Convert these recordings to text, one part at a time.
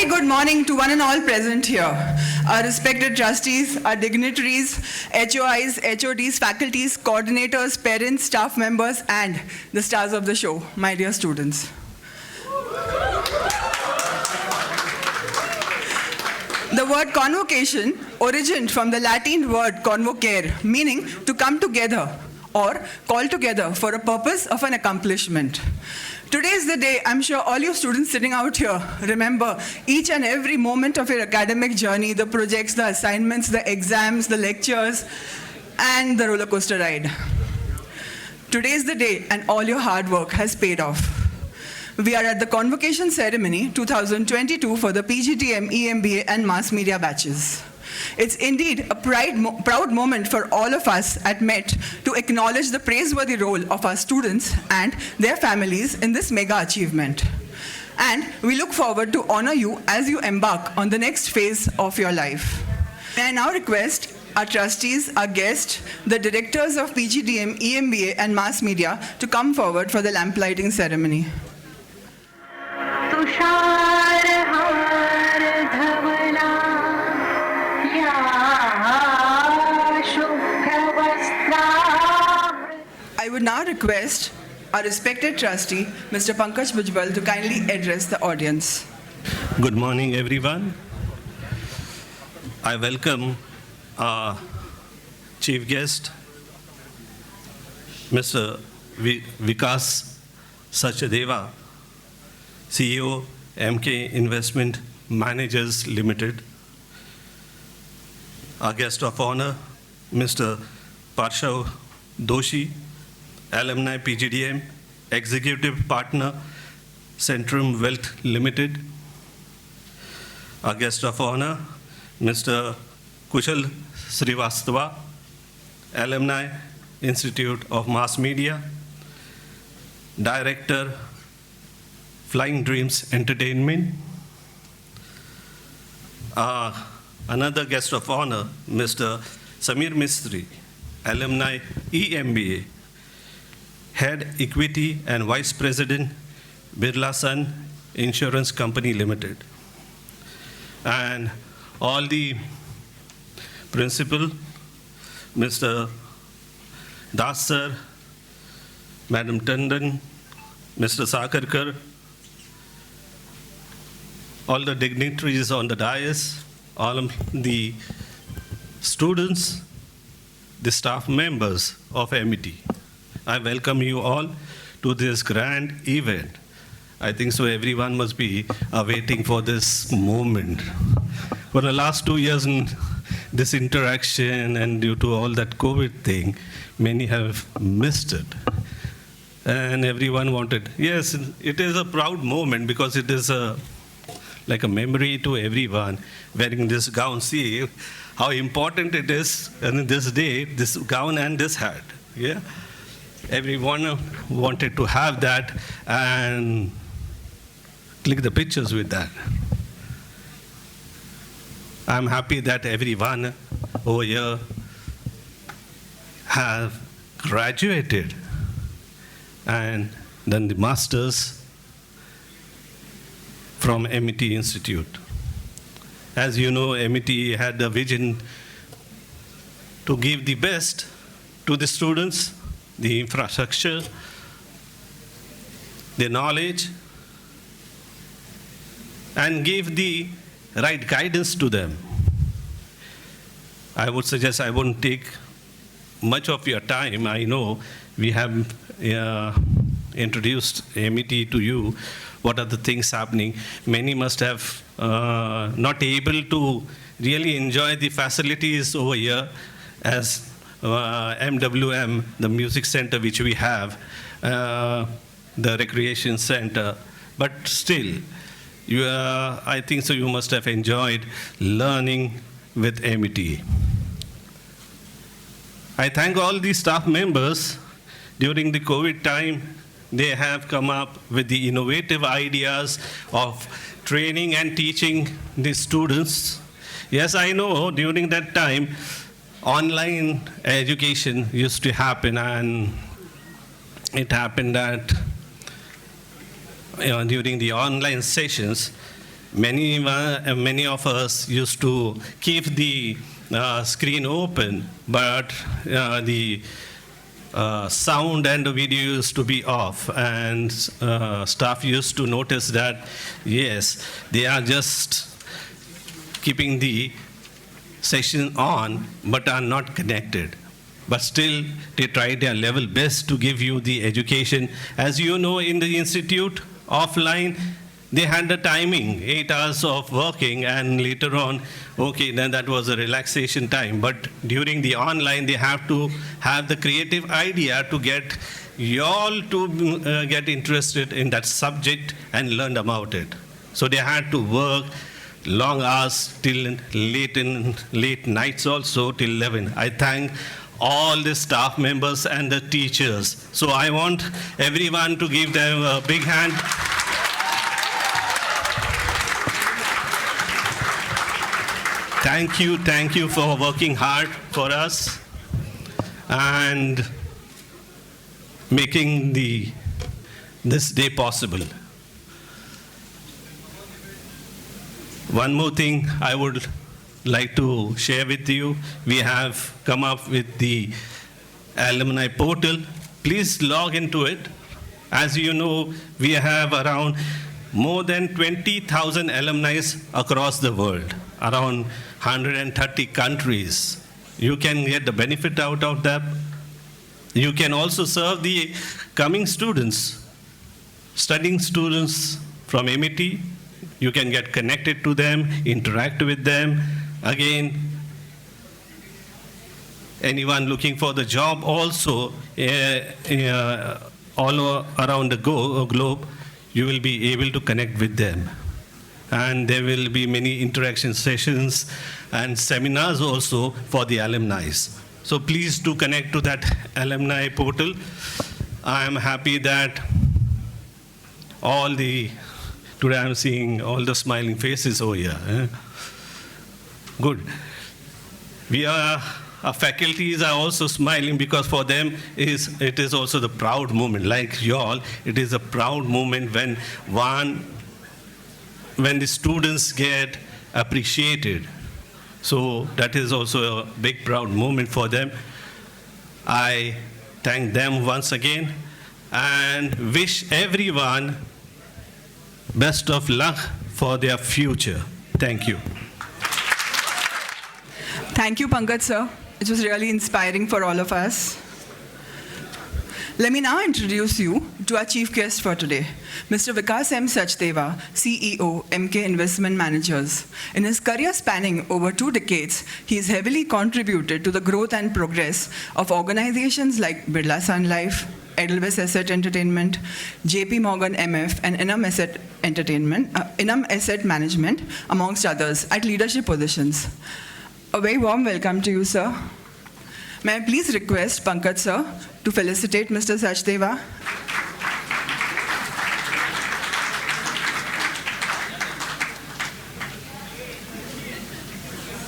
good morning to one and all present here. Our respected trustees, our dignitaries, HOIs, HODs, faculties, coordinators, parents, staff members, and the stars of the show, my dear students. The word convocation originated from the Latin word convocare, meaning to come together or call together for a purpose of an accomplishment. Today is the day, I'm sure all you students sitting out here remember each and every moment of your academic journey, the projects, the assignments, the exams, the lectures, and the roller coaster ride. Today is the day and all your hard work has paid off. We are at the Convocation Ceremony 2022 for the PGDM, EMBA, and mass media batches. It's indeed a proud moment for all of us at MET to acknowledge the praiseworthy role of our students and their families in this mega achievement. And we look forward to honor you as you embark on the next phase of your life. May I now request our trustees, our guests, the directors of PGDM, EMBA, and mass media to come forward for the lamplighting ceremony. I would now request our respected trustee, Mr. Pankaj Bhujbal, to kindly address the audience. Good morning, everyone. I welcome our chief guest, Mr. Vikaas Sachdeva, CEO, Emkay Investment Managers Ltd. Our guest of honor, Mr. Parshva Doshi, alumni PGDM, executive partner, Centrum Wealth Limited. Our guest of honor, Mr. Kushal Srivastava, alumni, Institute of Mass Media, director, Flying Dreams Entertainment. Another guest of honor, Mr. Mistry, alumni EMBA, Head Equity and Vice President, Birla Sun Insurance Company Limited. And all the principal, Mr. Das Sir, Madam Tandon, Mr. Sakarkar, all the dignitaries on the dais, all of the students, the staff members of MET. I welcome you all to this grand event. I think so everyone must be awaiting for this moment. For the last 2 years in this interaction and due to all that COVID thing, many have missed it. And everyone wanted, yes, it is a proud moment because it is like a memory to everyone wearing this gown. See how important it is on this day, this gown and this hat. Yeah, everyone wanted to have that and click the pictures with that. I'm happy that everyone over here have graduated and done the masters from MET Institute. As you know, MET had a vision to give the best to the students, the infrastructure, the knowledge, and give the right guidance to them. I would suggest I won't take much of your time. I know we have introduced MET to you. What are the things happening? Many must have not able to really enjoy the facilities over here as MWM, the music center which we have, the recreation center. But still, I think so you must have enjoyed learning with MET. I thank all the staff members. During the COVID time, they have come up with the innovative ideas of training and teaching the students. Yes, I know during that time, online education used to happen, and it happened that during the online sessions, Many of us used to keep the screen open, but the sound and the video used to be off, and staff used to notice that, yes, they are just keeping the session on, but are not connected. But still, they try their level best to give you the education. As you know, in the institute, offline, they had the timing, 8 hours of working, and later on, okay, then that was a relaxation time. But during the online, they have to have the creative idea to get you all to get interested in that subject and learn about it. So they had to work long hours till late nights also till 11. I thank all the staff members and the teachers. So I want everyone to give them a big hand. Thank you for working hard for us and making this day possible. One more thing I would like to share with you. We have come up with the alumni portal. Please log into it. As you know, we have around more than 20,000 alumni across the world, around 130 countries. You can get the benefit out of that. You can also serve the coming students, studying students from MET. You can get connected to them, interact with them. Again, anyone looking for the job also all around the globe, you will be able to connect with them. And there will be many interaction sessions and seminars also for the alumni. So please do connect to that alumni portal. I am happy that today I'm seeing all the smiling faces over here. Good. Our faculties are also smiling because for them it is also the proud moment. Like you all, it is a proud moment when the students get appreciated. So that is also a big proud moment for them. I thank them once again and wish everyone best of luck for their future. Thank you. Thank you, Pankaj sir. It was really inspiring for all of us. Let me now introduce you to our chief guest for today, Mr. Vikaas M. Sachdeva, CEO, Emkay Investment Managers. In his career spanning over 2 decades, he has heavily contributed to the growth and progress of organizations like Birla Sun Life, Edelweiss Asset Entertainment, JP Morgan MF, and Inam Asset Management, amongst others, at leadership positions. A very warm welcome to you, sir. May I please request Pankaj sir to felicitate Mr. Sachdeva.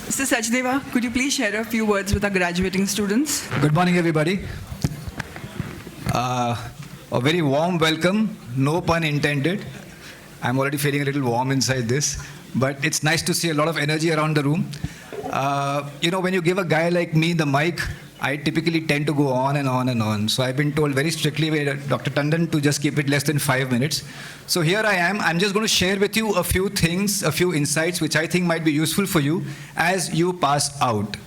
Mr. Sachdeva, could you please share a few words with our graduating students? Good morning, everybody. A very warm welcome, no pun intended. I'm already feeling a little warm inside this, but it's nice to see a lot of energy around the room. When you give a guy like me the mic, I typically tend to go on and on and on. So I've been told very strictly by Dr. Tandon to just keep it less than 5 minutes. So here I am. I'm just going to share with you a few things, a few insights, which I think might be useful for you as you pass out.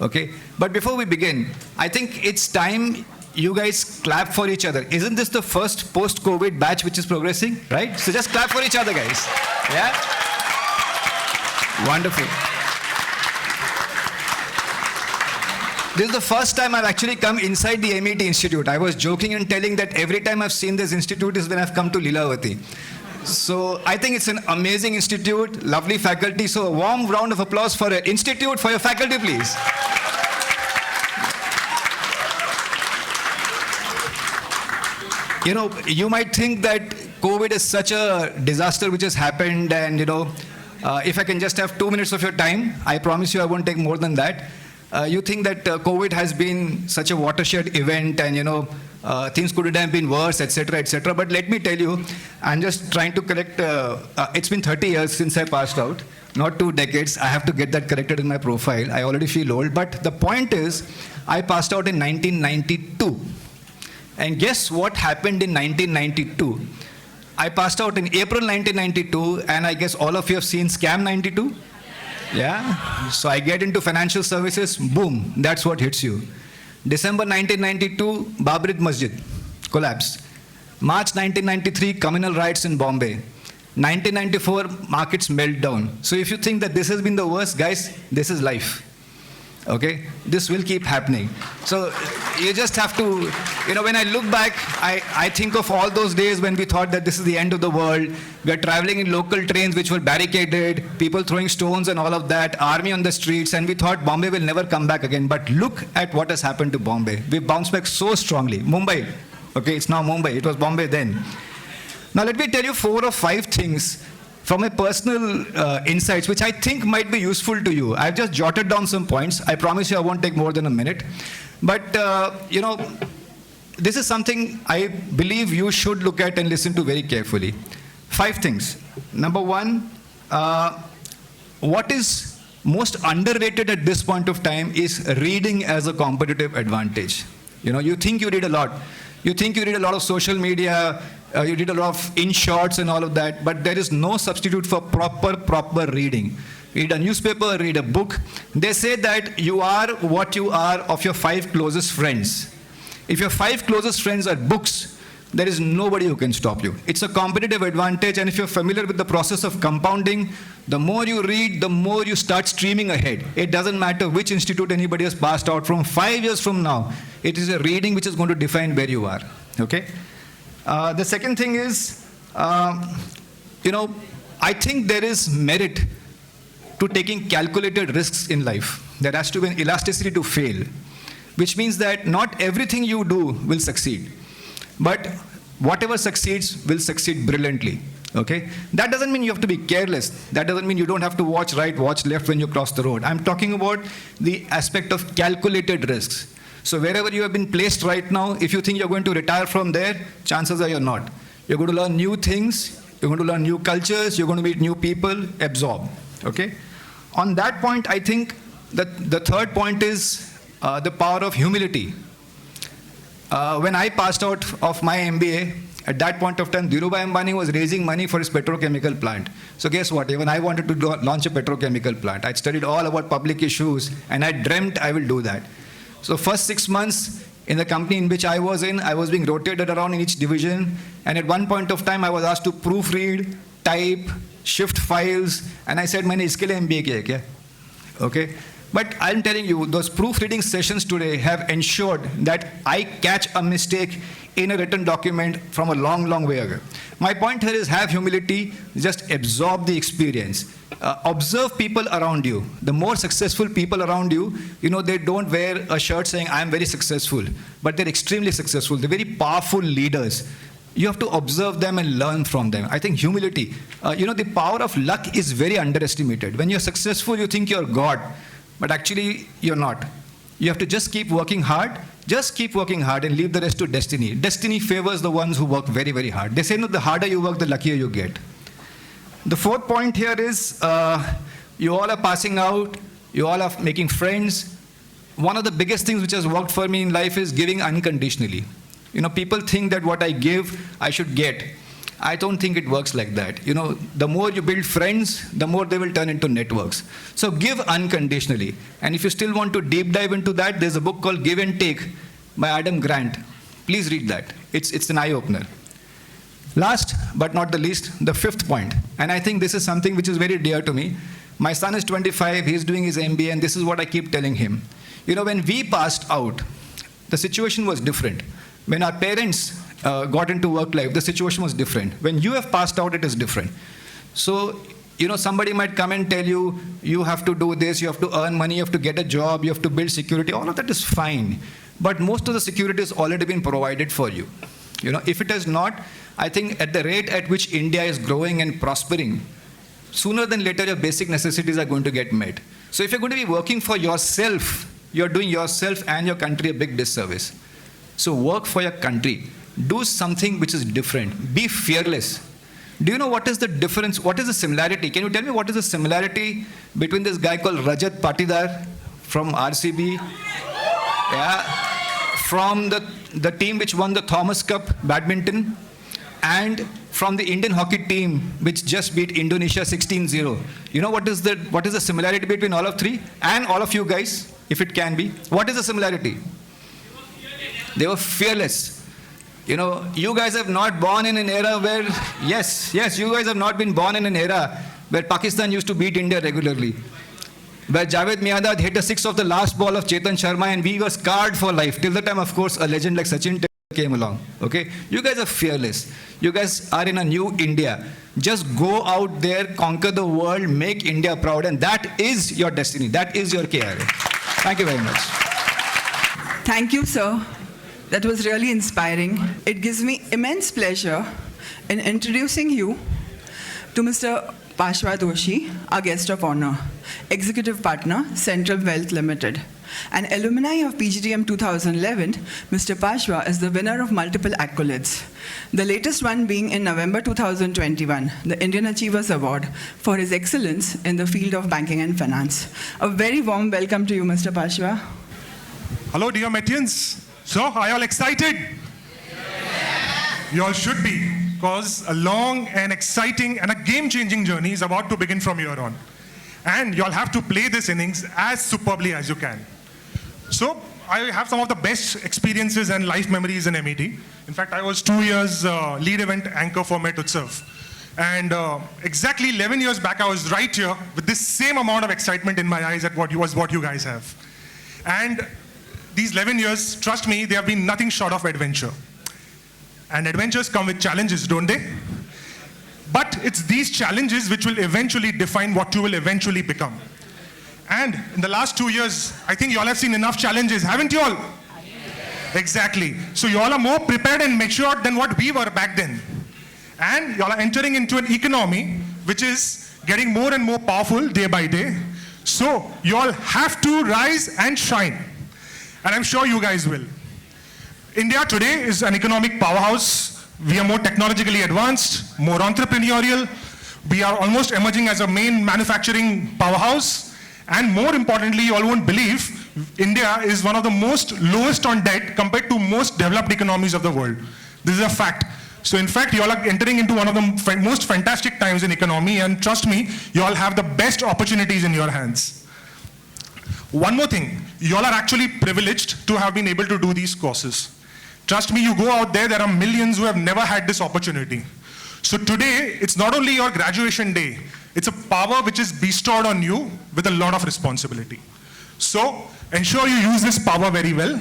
Okay? But before we begin, I think it's time you guys clap for each other. Isn't this the first post-COVID batch which is progressing? Right? So just clap for each other, guys. Yeah? Wonderful. This is the first time I've actually come inside the MET Institute. I was joking and telling that every time I've seen this institute is when I've come to Lilavati. So I think it's an amazing institute, lovely faculty. So a warm round of applause for an institute, for your faculty, please. You might think that COVID is such a disaster which has happened, and if I can just have 2 minutes of your time, I promise you I won't take more than that. You think that COVID has been such a watershed event, and things couldn't have been worse, etc., etc. But let me tell you, I'm just trying to correct. It's been 30 years since I passed out, not 2 decades. I have to get that corrected in my profile. I already feel old. But the point is, I passed out in 1992. And guess what happened in 1992? I passed out in April 1992, and I guess all of you have seen Scam 92? Yeah? So I get into financial services, boom, that's what hits you. December 1992, Babri Masjid, collapse. March 1993, communal riots in Bombay. 1994, markets melt down. So if you think that this has been the worst, guys, this is life. Okay? This will keep happening. So you just have to, when I look back, I think of all those days when we thought that this is the end of the world. We're traveling in local trains which were barricaded, people throwing stones and all of that, army on the streets, and we thought Bombay will never come back again. But look at what has happened to Bombay. We bounced back so strongly. Mumbai, okay, it's now Mumbai. It was Bombay then. Now let me tell you 4 or 5 things from my personal insights, which I think might be useful to you. I've just jotted down some points. I promise you I won't take more than a minute. But, this is something I believe you should look at and listen to very carefully. 5 things. Number 1, what is most underrated at this point of time is reading as a competitive advantage. You think you read a lot. You think you read a lot of social media, you read a lot of in-shorts and all of that, but there is no substitute for proper reading. Read a newspaper, read a book. They say that you are what you are of your 5 closest friends. If your 5 closest friends are books, there is nobody who can stop you. It's a competitive advantage, and if you're familiar with the process of compounding, the more you read, the more you start streaming ahead. It doesn't matter which institute anybody has passed out from. 5 years from now, it is a reading which is going to define where you are. Okay? The second thing is, I think there is merit to taking calculated risks in life. There has to be an elasticity to fail, which means that not everything you do will succeed. But whatever succeeds will succeed brilliantly. Okay? That doesn't mean you have to be careless. That doesn't mean you don't have to watch right, watch left when you cross the road. I'm talking about the aspect of calculated risks. So wherever you have been placed right now, if you think you're going to retire from there, chances are you're not. You're going to learn new things, you're going to learn new cultures, you're going to meet new people, absorb. Okay? On that point, I think that the third point is the power of humility. When I passed out of my MBA, at that point of time, Dhirubhai Ambani was raising money for his petrochemical plant. So guess what? Even I wanted to launch a petrochemical plant. I'd studied all about public issues, and I dreamt I will do that. So first 6 months in the company in which I was being rotated around in each division, and at one point of time, I was asked to proofread, type, shift files, and I said, "Maine iske liye MBA kiya hai kya?" Okay? But I'm telling you, those proofreading sessions today have ensured that I catch a mistake in a written document from a long, long way ago. My point here is have humility, just absorb the experience. Observe people around you. The more successful people around you, they don't wear a shirt saying, "I am very successful," but they're extremely successful. They're very powerful leaders. You have to observe them and learn from them. I think humility, the power of luck is very underestimated. When you're successful, you think you're God. But actually, you're not. You have to just keep working hard. Just keep working hard and leave the rest to destiny. Destiny favors the ones who work very, very hard. They say, no, the harder you work, the luckier you get. The fourth point here is, you all are passing out. You all are making friends. One of the biggest things which has worked for me in life is giving unconditionally. People think that what I give, I should get. I don't think it works like that. The more you build friends, the more they will turn into networks. So give unconditionally. And if you still want to deep dive into that, there's a book called Give and Take by Adam Grant. Please read that. It's an eye-opener. Last but not the least, the fifth point. And I think this is something which is very dear to me. My son is 25, he's doing his MBA, and this is what I keep telling him. When we passed out, the situation was different. When our parents got into work life, the situation was different. When you have passed out, it is different. So, somebody might come and tell you, you have to do this, you have to earn money, you have to get a job, you have to build security. All of that is fine. But most of the security has already been provided for you. If it has not, I think at the rate at which India is growing and prospering, sooner than later, your basic necessities are going to get met. So if you're going to be working for yourself, you're doing yourself and your country a big disservice. So work for your country. Do something which is different. Be fearless. Do you know what is the difference? What is the similarity? Can you tell me what is the similarity between this guy called Rajat Patidar from RCB? Yeah, from the team which won the Thomas Cup badminton, and from the Indian hockey team which just beat Indonesia 16-0. You know what is the similarity between all of three and all of you guys, if it can be? What is the similarity? They were fearless. You know, you guys have not born in an era where, yes, you guys have not been born in an era where Pakistan used to beat India regularly, where Javed Miandad hit a six of the last ball of Chetan Sharma and we were scarred for life. Till the time, of course, a legend like Sachin Tendulkar came along. Okay? You guys are fearless. You guys are in a new India. Just go out there, conquer the world, make India proud, and that is your destiny. That is your KRA. Thank you very much. Thank you, sir. That was really inspiring. It gives me immense pleasure in introducing you to Mr. Parshva Doshi, our guest of honor, Executive Partner, Central Wealth Limited. An alumni of PGDM 2011, Mr. Parshva is the winner of multiple accolades, the latest one being in November 2021, the Indian Achievers Award for his excellence in the field of banking and finance. A very warm welcome to you, Mr. Parshva. Hello, dear Metians. So, are you all excited? Yeah. You all should be, because a long and exciting and a game-changing journey is about to begin from here on. And you all have to play this innings as superbly as you can. So, I have some of the best experiences and life memories in MET. In fact, I was 2 years lead event anchor for Met Utsav. And exactly 11 years back, I was right here with this same amount of excitement in my eyes at what you guys have. And these 11 years, trust me, they have been nothing short of adventure. And adventures come with challenges, don't they? But it's these challenges which will eventually define what you will eventually become. And in the last 2 years, I think you all have seen enough challenges, haven't you all? Yes. Exactly. So you all are more prepared and matured than what we were back then. And you all are entering into an economy which is getting more and more powerful day by day. So you all have to rise and shine. And I'm sure you guys will. India today is an economic powerhouse. We are more technologically advanced, more entrepreneurial. We are almost emerging as a main manufacturing powerhouse. And more importantly, you all won't believe, India is one of the most lowest on debt compared to most developed economies of the world. This is a fact. So in fact, you all are entering into one of the most fantastic times in economy, and trust me, you all have the best opportunities in your hands. One more thing, you all are actually privileged to have been able to do these courses. Trust me, you go out there are millions who have never had this opportunity. So today, it's not only your graduation day, it's a power which is bestowed on you with a lot of responsibility. So ensure you use this power very well.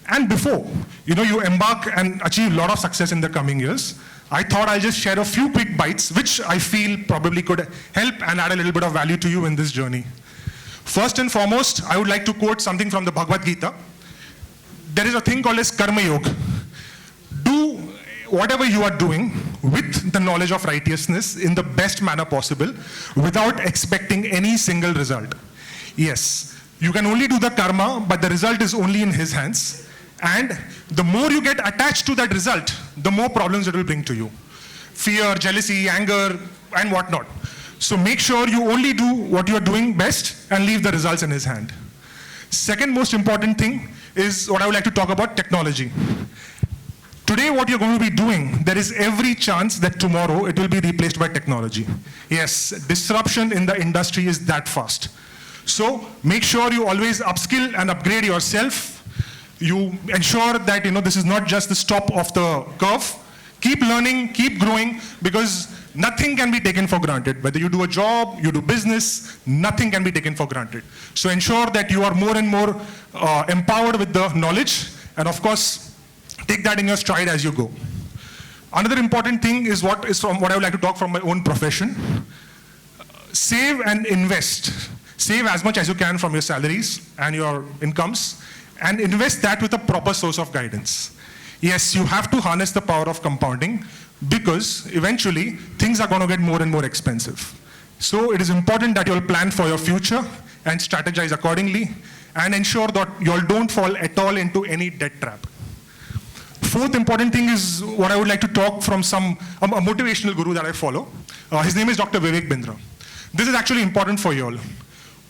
And before, you embark and achieve a lot of success in the coming years, I thought I'll just share a few quick bites, which I feel probably could help and add a little bit of value to you in this journey. First and foremost, I would like to quote something from the Bhagavad Gita. There is a thing called as Karma Yoga. Do whatever you are doing with the knowledge of righteousness in the best manner possible without expecting any single result. Yes, you can only do the karma, but the result is only in his hands. And the more you get attached to that result, the more problems it will bring to you. Fear, jealousy, anger, and whatnot. So make sure you only do what you are doing best and leave the results in his hand. Second most important thing is what I would like to talk about, technology. Today what you're going to be doing, there is every chance that tomorrow it will be replaced by technology. Yes, disruption in the industry is that fast. So make sure you always upskill and upgrade yourself. You ensure that this is not just the stop of the curve. Keep learning, keep growing, because nothing can be taken for granted. Whether you do a job, you do business, nothing can be taken for granted. So ensure that you are more and more empowered with the knowledge, and of course, take that in your stride as you go. Another important thing is what I would like to talk from my own profession. Save and invest. Save as much as you can from your salaries and your incomes, and invest that with a proper source of guidance. Yes, you have to harness the power of compounding, because eventually things are going to get more and more expensive. So it is important that you all plan for your future and strategize accordingly, and ensure that you all don't fall at all into any debt trap. fourth important thing is what I would like to talk from a motivational guru that I follow. His name is Dr. Vivek Bindra. This is actually important for you all.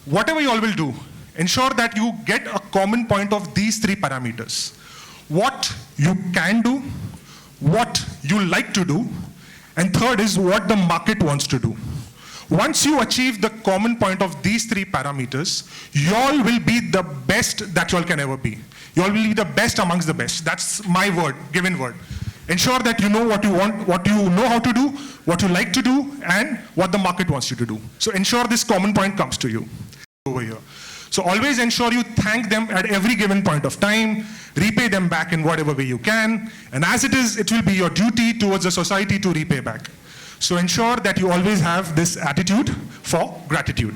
Whatever you all will do, ensure that you get a common point of these three parameters. What you can do, what you like to do, and third is what the market wants to do. Once you achieve the common point of these three parameters, y'all will be the best that y'all can ever be. Y'all will be the best amongst the best. That's my word, given word. Ensure that you know what you want, what you know how to do, what you like to do, and what the market wants you to do. So ensure this common point comes to you over here. So always ensure you thank them at every given point of time, repay them back in whatever way you can, and as it is, it will be your duty towards the society to repay back. So ensure that you always have this attitude for gratitude.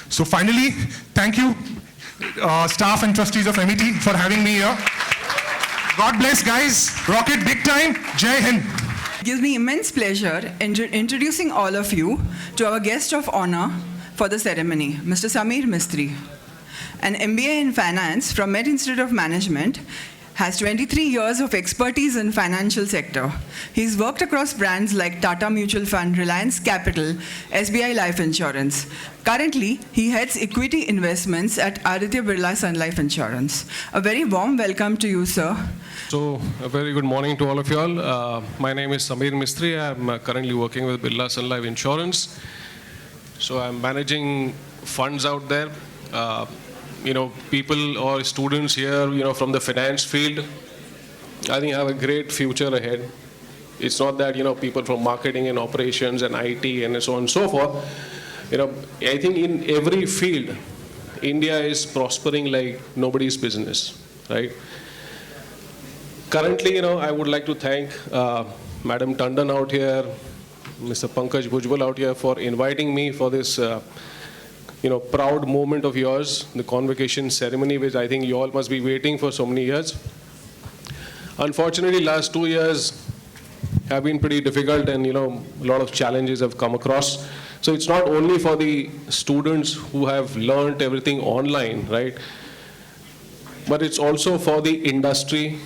So finally, thank you, staff and trustees of MET for having me here. God bless, guys. Rock it big time. Jai Hind. It gives me immense pleasure introducing all of you to our guest of honor for the ceremony, Mr. Mistry. An MBA in Finance from Met Institute of Management, has 23 years of expertise in financial sector. He's worked across brands like Tata Mutual Fund, Reliance Capital, SBI Life Insurance. Currently, he heads equity investments at Aditya Birla Sun Life Insurance. A very warm welcome to you, sir. So, a very good morning to all of you all. My name is Mistry. I'm currently working with Birla Sun Life Insurance. So, I'm managing funds out there. People or students here, from the finance field, I think have a great future ahead. It's not that, people from marketing and operations and IT and so on and so forth. I think in every field, India is prospering like nobody's business, right? Currently, I would like to thank Madam Tandon out here, Mr. Pankaj Bhujbal out here for inviting me for this proud moment of yours, the convocation ceremony, which I think you all must be waiting for so many years. Unfortunately, last 2 years have been pretty difficult, and a lot of challenges have come across. So it's not only for the students who have learned everything online, right? But it's also for the industry,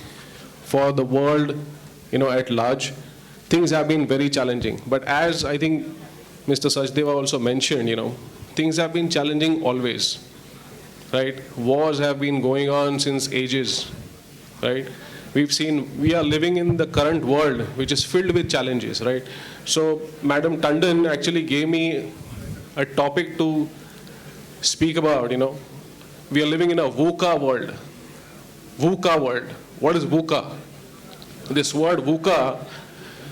for the world, at large. Things have been very challenging. But as I think Mr. Sachdeva also mentioned, things have been challenging always, right? Wars have been going on since ages, right? We are living in the current world, which is filled with challenges, right? So Madam Tandon actually gave me a topic to speak about, We are living in a VUCA world. VUCA world. What is VUCA? This word VUCA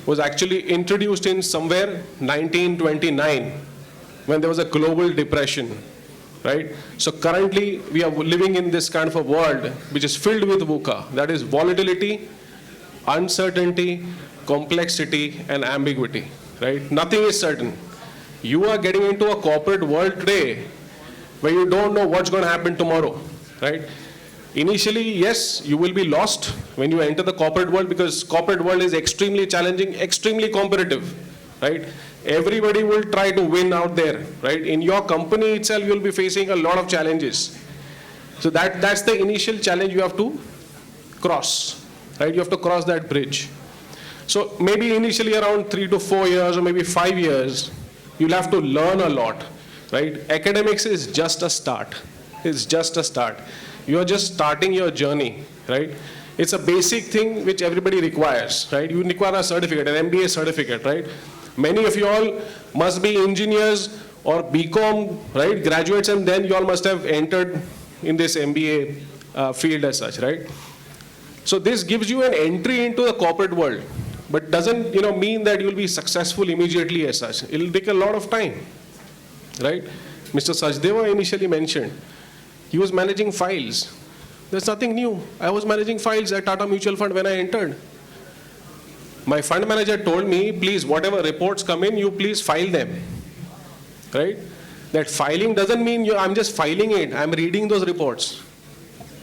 was actually introduced in somewhere 1929, when there was a global depression, right? So currently, we are living in this kind of a world which is filled with VUCA. That is volatility, uncertainty, complexity, and ambiguity, right? Nothing is certain. You are getting into a corporate world today where you don't know what's going to happen tomorrow, right? Initially, yes, you will be lost when you enter the corporate world, because corporate world is extremely challenging, extremely competitive, right? Everybody will try to win out there, right? In your company itself, you'll be facing a lot of challenges. So that's the initial challenge you have to cross, right? You have to cross that bridge. So maybe initially around 3 to 4 years or maybe 5 years, you'll have to learn a lot, right? Academics is just a start. It's just a start. You are just starting your journey, right? It's a basic thing which everybody requires, right? You require a certificate, an MBA certificate, right? Many of you all must be engineers or BCom, right, graduates, and then you all must have entered in this MBA field as such, right? So this gives you an entry into the corporate world, but doesn't mean that you'll be successful immediately as such. It'll take a lot of time, right? Mr. Sachdeva initially mentioned he was managing files. There's nothing new. I was managing files at Tata Mutual Fund when I entered. My fund manager told me, please, whatever reports come in, you please file them, right? That filing doesn't mean I'm just filing it. I'm reading those reports,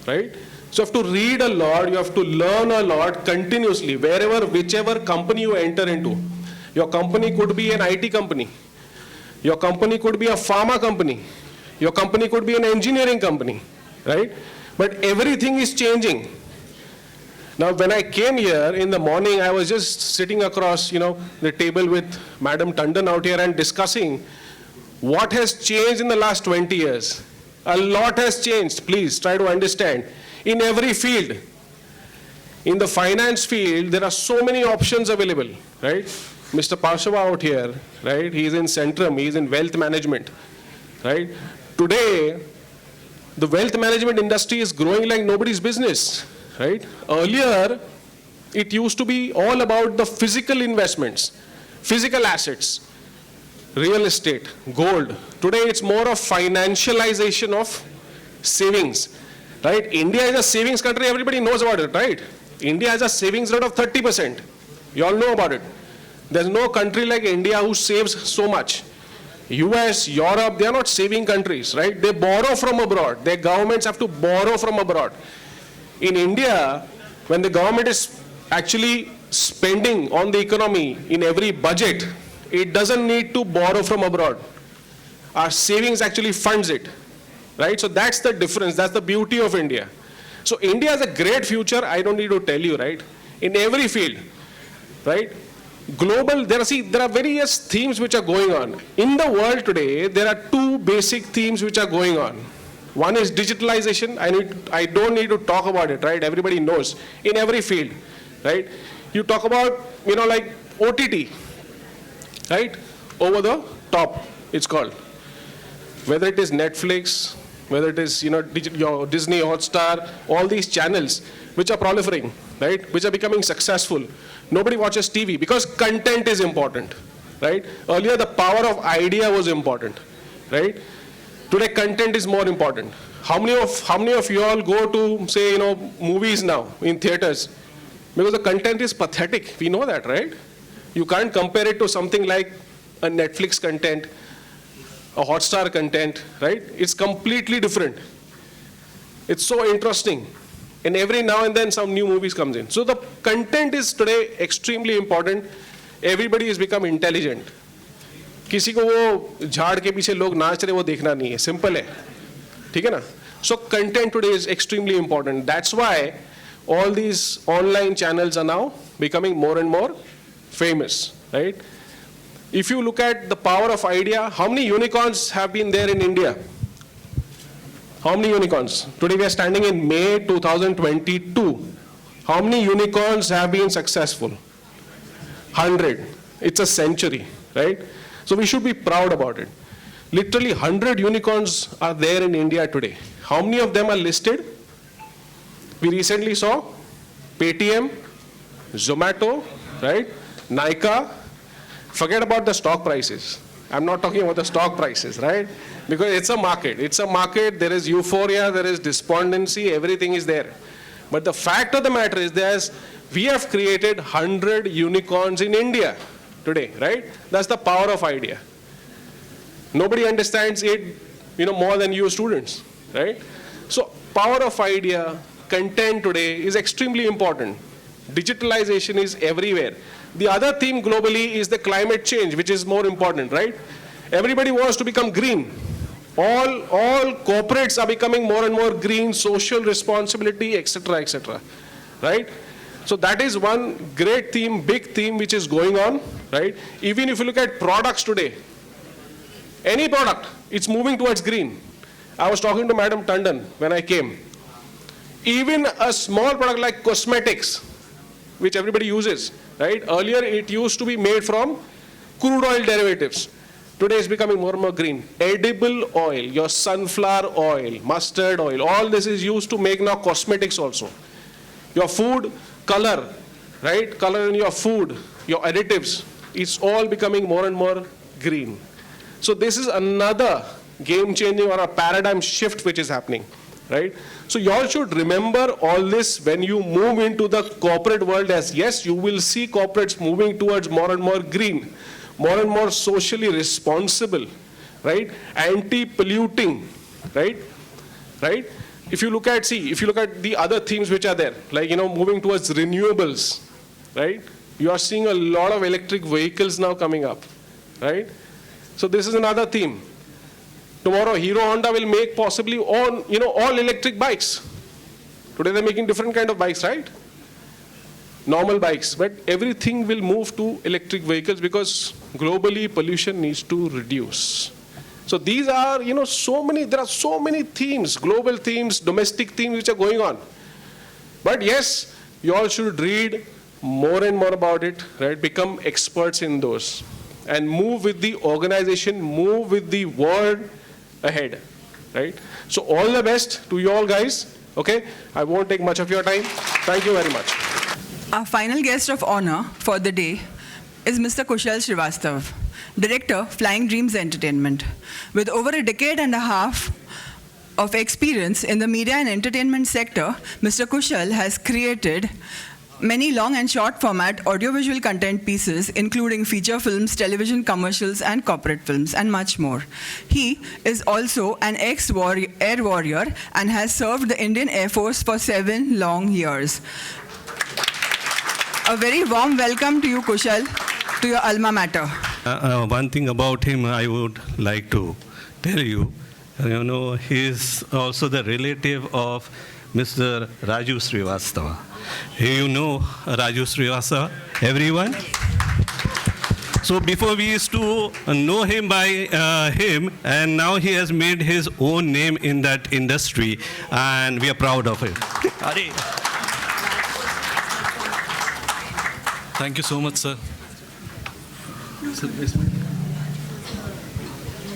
right? So you have to read a lot. You have to learn a lot continuously, whichever company you enter into. Your company could be an IT company. Your company could be a pharma company. Your company could be an engineering company, right? But everything is changing. Now, when I came here in the morning, I was just sitting across, the table with Madam Tandon out here and discussing what has changed in the last 20 years. A lot has changed. Please try to understand. In every field. In the finance field, there are so many options available, right? Mr. Parshva out here, right? He's in Centrum, he's in wealth management, right? Today, the wealth management industry is growing like nobody's business, right? Earlier, it used to be all about the physical investments, physical assets, real estate, gold. Today, it's more of financialization of savings, right? India is a savings country, everybody knows about it, right? India has a savings rate of 30%. You all know about it. There's no country like India who saves so much. US, Europe, they are not saving countries, right? They borrow from abroad. Their governments have to borrow from abroad. In India, when the government is actually spending on the economy in every budget, it doesn't need to borrow from abroad. Our savings actually funds it, right? So that's the difference. That's the beauty of India. So India has a great future. I don't need to tell you, right? In every field, right? Global, there are various themes which are going on. In the world today, there are two basic themes which are going on. One is digitalization. I don't need to talk about it, right? Everybody knows. In every field, right? You talk about, like OTT, right? Over the top, it's called. Whether it is Netflix, whether it is, your Disney Hotstar, all these channels which are proliferating, right? Which are becoming successful. Nobody watches TV because content is important, right? Earlier, the power of idea was important, right? Today, content is more important. How many of you all go to, say, movies now in theaters? Because the content is pathetic. We know that, right? You can't compare it to something like a Netflix content, a Hotstar content, right? It's completely different. It's so interesting. And every now and then some new movies comes in. So the content is today extremely important. Everybody has become intelligent. किसी को वो झाड़ के पीछे लोग नाच रहे वो देखना नहीं है. Simple है. ठीक है ना? So content today is extremely important. That's why all these online channels are now becoming more and more famous, right? If you look at the power of idea, how many unicorns have been there in India? How many unicorns? Today we are standing in May 2022. How many unicorns have been successful? 100. It's a century, right? So we should be proud about it. Literally 100 unicorns are there in India today. How many of them are listed? We recently saw Paytm, Zomato, right? Nykaa. Forget about the stock prices. I'm not talking about the stock prices, right? Because it's a market. It's a market. There is euphoria. There is despondency. Everything is there. But the fact of the matter is we have created 100 unicorns in India today, right? That's the power of idea. Nobody understands it, more than you students, right? So power of idea, content today is extremely important. Digitalization is everywhere. The other theme globally is the climate change, which is more important, right? Everybody wants to become green. All corporates are becoming more and more green, social responsibility, etc., right? So that is one great theme, big theme which is going on, right? Even if you look at products today, any product, it's moving towards green. I was talking to Madam Tandon when I came. Even a small product like cosmetics, which everybody uses, right? Earlier it used to be made from crude oil derivatives. Today it's becoming more and more green. Edible oil, your sunflower oil, mustard oil, all this is used to make now cosmetics also. Your food color, right? Color in your food, your additives, it's all becoming more and more green. So this is another game changing or a paradigm shift which is happening, right? So you all should remember all this when you move into the corporate world, as yes, you will see corporates moving towards more and more green, more and more socially responsible, right? Anti-polluting, right? Right? If you look at the other themes which are there, like, moving towards renewables, right? You are seeing a lot of electric vehicles now coming up, right? So this is another theme. Tomorrow, Hero Honda will make possibly all electric bikes. Today they're making different kind of bikes, right? normal bikes, but everything will move to electric vehicles because globally pollution needs to reduce. So these are, there are so many themes, global themes, domestic themes which are going on. But yes, you all should read more and more about it, right? Become experts in those and move with the organization, move with the world ahead, right? So all the best to you all guys, okay? I won't take much of your time. Thank you very much. Our final guest of honor for the day is Mr. Kushal Srivastava, Director, Flying Dreams Entertainment. With over a decade and a half of experience in the media and entertainment sector, Mr. Kushal has created many long and short format audiovisual content pieces, including feature films, television commercials, and corporate films, and much more. He is also an ex-air warrior and has served the Indian Air Force for 7 long years. A very warm welcome to you, Kushal, to your alma mater. One thing about him I would like to tell you, he is also the relative of Mr. Raju Srivastava. You know Raju Srivastava, everyone? So before we used to know him by him, and now he has made his own name in that industry, and we are proud of it. Thank you so much, sir.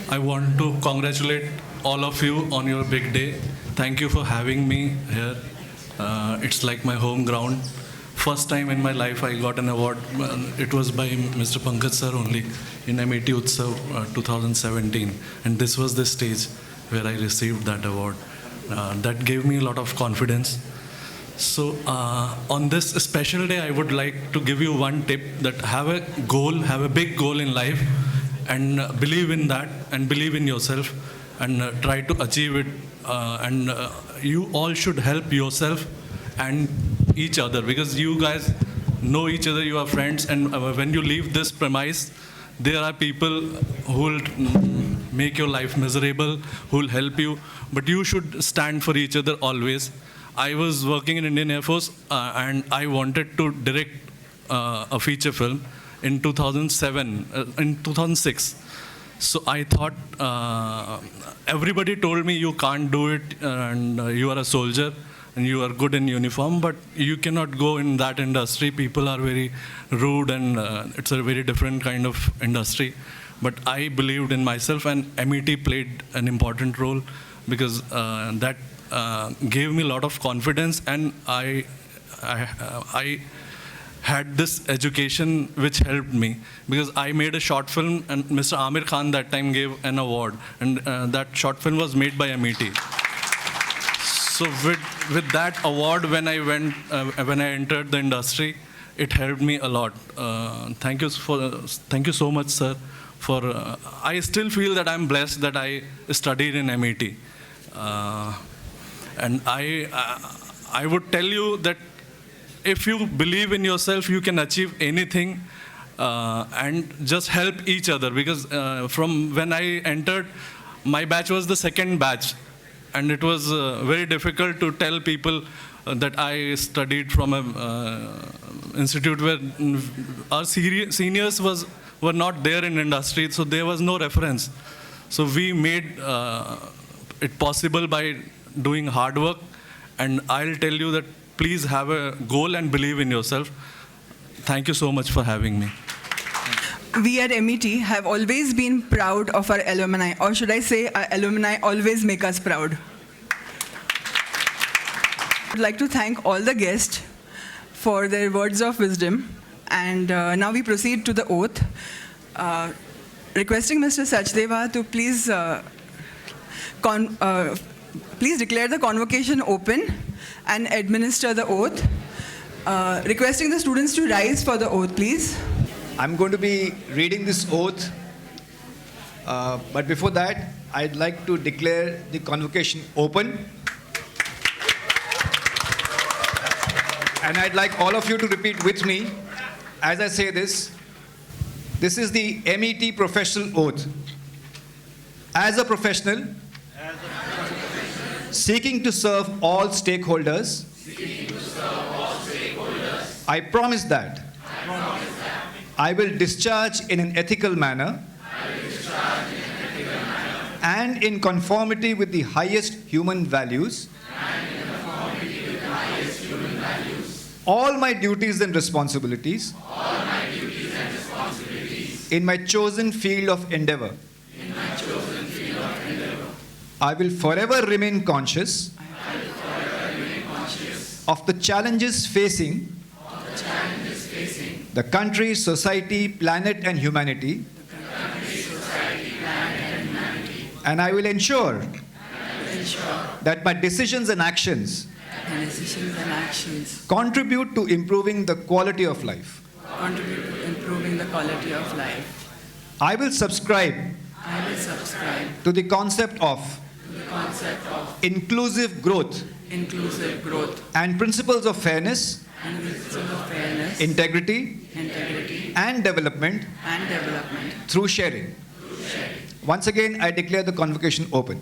I want to congratulate all of you on your big day. Thank you for having me here. It's like my home ground. First time in my life I got an award. It was by Mr. Pankaj sir only in MET Utsav 2017. And this was the stage where I received that award. That gave me a lot of confidence. So on this special day, I would like to give you one tip that have a goal, have a big goal in life and believe in that and believe in yourself and try to achieve it. And you all should help yourself and each other because you guys know each other, you are friends, and when you leave this premise, there are people who will make your life miserable, who will help you, but you should stand for each other always. I was working in Indian Air Force and I wanted to direct a feature film in 2006. So I thought, everybody told me you can't do it and you are a soldier and you are good in uniform, but you cannot go in that industry. People are very rude and it's a very different kind of industry. But I believed in myself and MET played an important role because that gave me a lot of confidence, and I had this education which helped me because I made a short film and Mr. Amir Khan that time gave an award, and that short film was made by MET. So with that award, when I entered the industry, it helped me a lot. Thank you so much, sir. I still feel that I'm blessed that I studied in MET. And I would tell you that if you believe in yourself, you can achieve anything and just help each other. Because from when I entered, my batch was the second batch. And it was very difficult to tell people that I studied from an institute where our seniors were not there in industry, so there was no reference. So we made it possible by doing hard work, and I'll tell you that please have a goal and believe in yourself. Thank you so much for having me. We at MET have always been proud of our alumni, or should I say our alumni always make us proud. I'd like to thank all the guests for their words of wisdom, and now we proceed to the oath. Requesting Mr. Sachdeva to please please declare the convocation open and administer the oath. Requesting the students to rise for the oath, please. I'm going to be reading this oath, but before that, I'd like to declare the convocation open. And I'd like all of you to repeat with me as I say this. This is the MET professional oath. As a professional, seeking to serve all stakeholders, I promise that I will discharge in an ethical manner and in conformity with the highest human values all my duties and responsibilities in my chosen field of endeavor. I will forever remain conscious of the challenges facing the country, society, planet, and humanity. And I will ensure that my decisions and actions contribute to improving the quality of life. I will subscribe to the concept of inclusive growth and principles of fairness, integrity, and development through sharing. Once again, I declare the convocation open.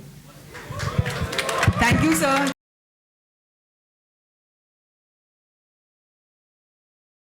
Thank you, sir.